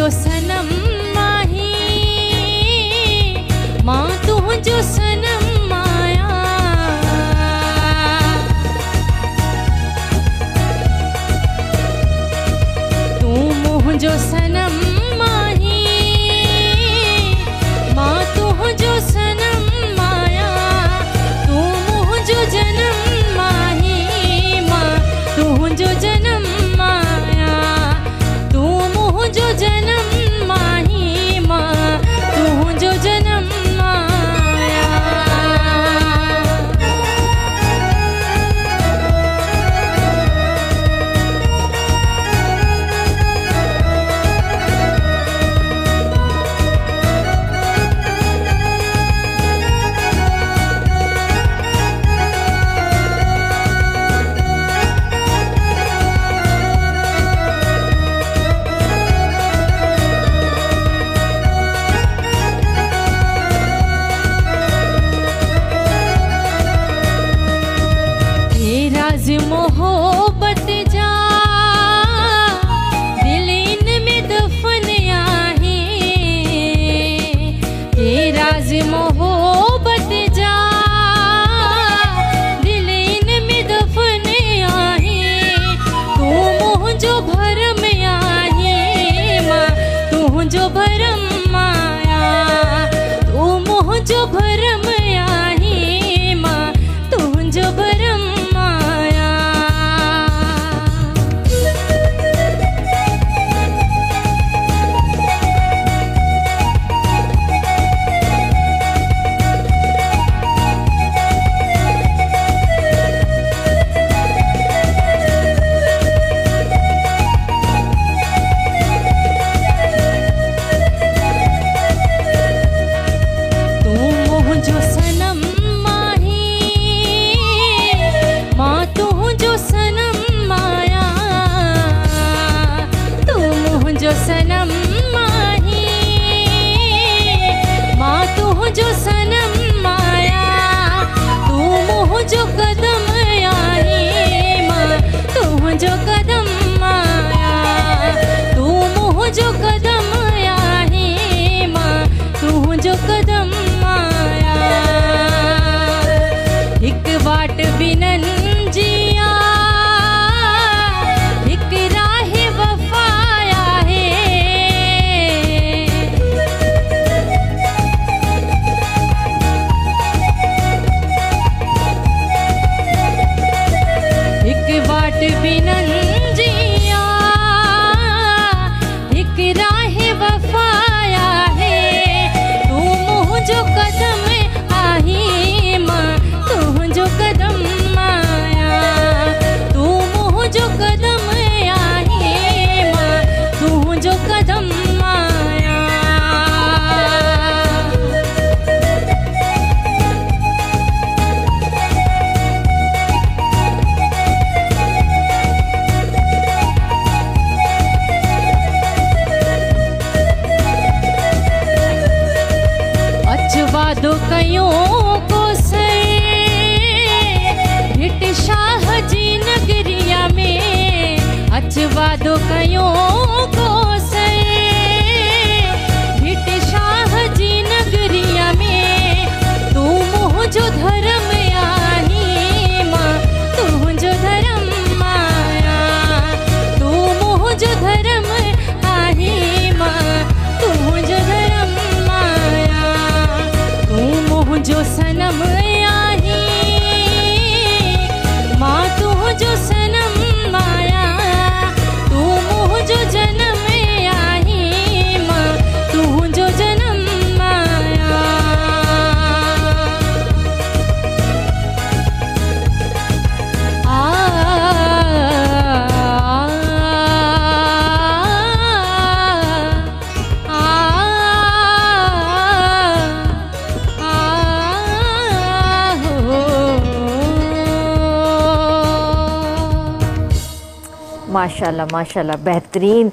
तुंहिंजो सनम माही मां तुंहिंजो सनम माया तूं मुंहिंजो सनम माही मां तुंहिंजो सनम माया तूं मुंहिंजो जनम माही मां तुंहिंजो जनम माया तूं मुंहिंजो जनम माही मां तुंहिंजो जनम माया। मोहब्बत जा दिल इन में दफन आहे ये राज मोहब्बत जा दिल इन में दफन आहे तूं मुंहिंजो भरम आहे मां तुंहिंजो भरम माया तूं मुंहिंजो भरम आहे मां तुंहिंजो भरम सनम माही मां तुंहिंजो सनम माया तूं मुंहिंजो कदम आहे मां तुंहिंजो कदम माया तूं मुंहिंजो कदम आहे मां तुंहिंजो कदम माया हिकु वाट ॿिन्हिनि जी बिनन जिया एक राह वफाया है तूं मुंहिंजो कदम आही मां तुंहिंजो कदम माया तूं मुंहिंजो कदम आही मां तुंहिंजो कदम माया। वादो कयो को से हिट शाह जी नगरिया में अच वादो कयो को से हिट शाह जी नगरिया में तूं मुंहिंजो धर्म आही मां तुंहिंजो धर्म माया तूं मुंहिंजो धर्म आहे मां तुंहिंजो धर्म जो सनम आही मां तुंहिंजो सनम माया तूं मुंहिंजो जनम आही मां तुंहिंजो जनम माया। माशाल्लाह माशाल्लाह बेहतरीन।